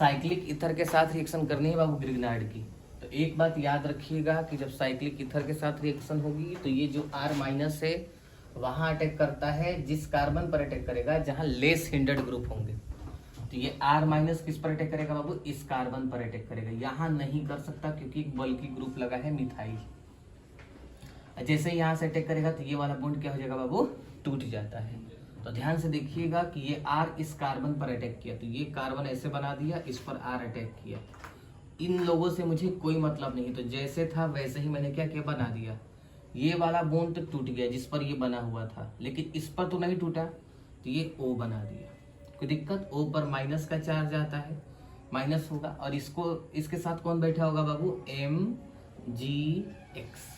Cyclic ether के साथ reaction करनी है बाबू ग्रिग्नाइड की। तो एक बात याद रखिएगा कि जब साइक्लिक ईथर के साथ रिएक्शन होगी तो ये जो R माइनस है वहां अटैक करता है, जिस कार्बन पर अटैक करेगा जहां लेस हिंडर्ड ग्रुप होंगे। तो ये R माइनस किस पर अटैक करेगा बाबू, इस कार्बन पर अटैक करेगा। यहाँ नहीं कर सकता क्योंकि एक बल्कि ग्रुप लगा है मिथाइल। जैसे ही यहाँ से अटैक करेगा तो ये वाला बॉन्ड क्या हो जाएगा बाबू, टूट जाता है। तो ध्यान से देखिएगा कि ये R इस कार्बन पर अटैक किया, तो ये कार्बन ऐसे बना दिया, इस पर R अटैक किया। इन लोगों से मुझे कोई मतलब नहीं, तो जैसे था वैसे ही मैंने क्या किया, बना दिया। ये वाला बॉन्ड तो टूट गया जिस पर ये बना हुआ था, लेकिन इस पर तो नहीं टूटा, तो ये O बना दिया। कोई दिक्कत, O पर माइनस का चार्ज आता है, माइनस होगा। और इसको इसके साथ कौन बैठा होगा बाबू, MgX।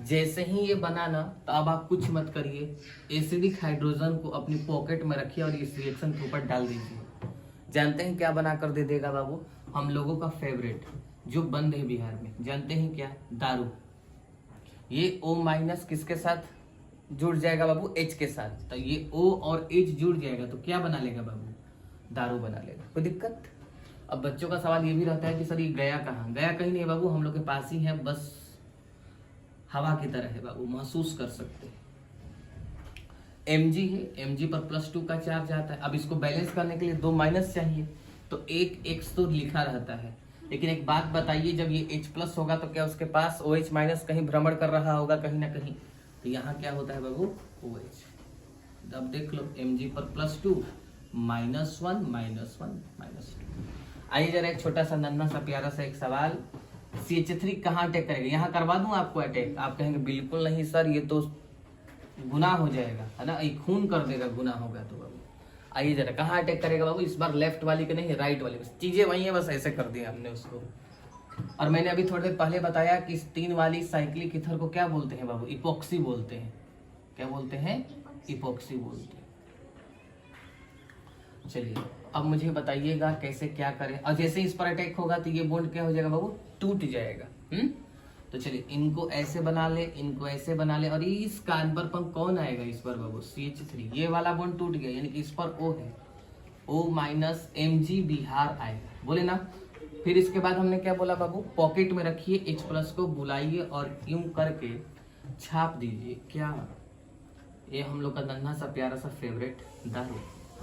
जैसे ही ये बना ना, तो अब आप कुछ मत करिए, एसिडिक हाइड्रोजन को अपनी पॉकेट में रखिए और इस रिएक्शन के ऊपर डाल दीजिए। जानते हैं क्या बना कर दे देगा बाबू, हम लोगों का फेवरेट जो बंद है बिहार में, जानते हैं क्या, दारू। ये O माइनस किसके साथ जुड़ जाएगा बाबू, H के साथ। तो ये O और H जुड़ जाएगा तो क्या बना लेगा बाबू, दारू बना लेगा। कोई दिक्कत। अब बच्चों का सवाल ये भी रहता है कि सर ये गया कहाँ, गया कहीं नहीं बाबू, हम लोग के पास ही है, बस हवा की तरह है बाबू, महसूस कर सकते हैं। Mg है, Mg पर +2 का चार्ज आता है। अब इसको बैलेंस करने के लिए 2 माइनस चाहिए, तो एक X तो लिखा रहता है। लेकिन एक बात बताइए, जब ये H+ होगा तो क्या उसके पास OH- कहीं भ्रमण कर रहा होगा कहीं ना कहीं, तो यहाँ क्या होता है बाबू, OH। अब देख लो Mg पर +2 -1 -1 -2। आइए जरा एक छोटा सा नन्हा सा प्यारा सा एक सवाल, CH3 कहाँ अटैक करेगा, यहाँ करवा दूं आपको अटैक, आप कहेंगे बिल्कुल नहीं सर ये तो गुनाह हो जाएगा, है ना, ये खून कर देगा, गुनाह होगा तो बाबू। आइए जरा कहाँ अटैक करेगा बाबू, इस बार लेफ्ट वाली के नहीं, राइट वाली, बस चीजें वही है, बस ऐसे कर दिया हमने उसको। और मैंने अभी थोड़ी देर पहले बताया कि इस 3 वाली साइक्लिक ईथर को क्या बोलते हैं बाबू, इपोक्सी बोलते हैं। क्या बोलते हैं, इपोक्सी बोलते हैं। चलिए अब मुझे बताइएगा कैसे क्या करें। और जैसे इस पर अटैक होगा तो ये बॉन्ड क्या हो जाएगा बाबू, टूट जाएगा। तो चलिए इनको ऐसे बना ले, इनको ऐसे बना ले, और इस कार्बन पर कौन आएगा इस पर बाबू, CH3। ये वाला बॉन्ड टूट गया, यानी कि इस पर O है, O माइनस Mg बिहार आएगा, बोले ना। फिर इसके बाद हमने क्या बोला बाबू, पॉकेट में रखिए, H+ को बुलाइए और यूं करके छाप दीजिए। क्या, ये हम लोग का नन्हा सा प्यारा सा फेवरेट दारू।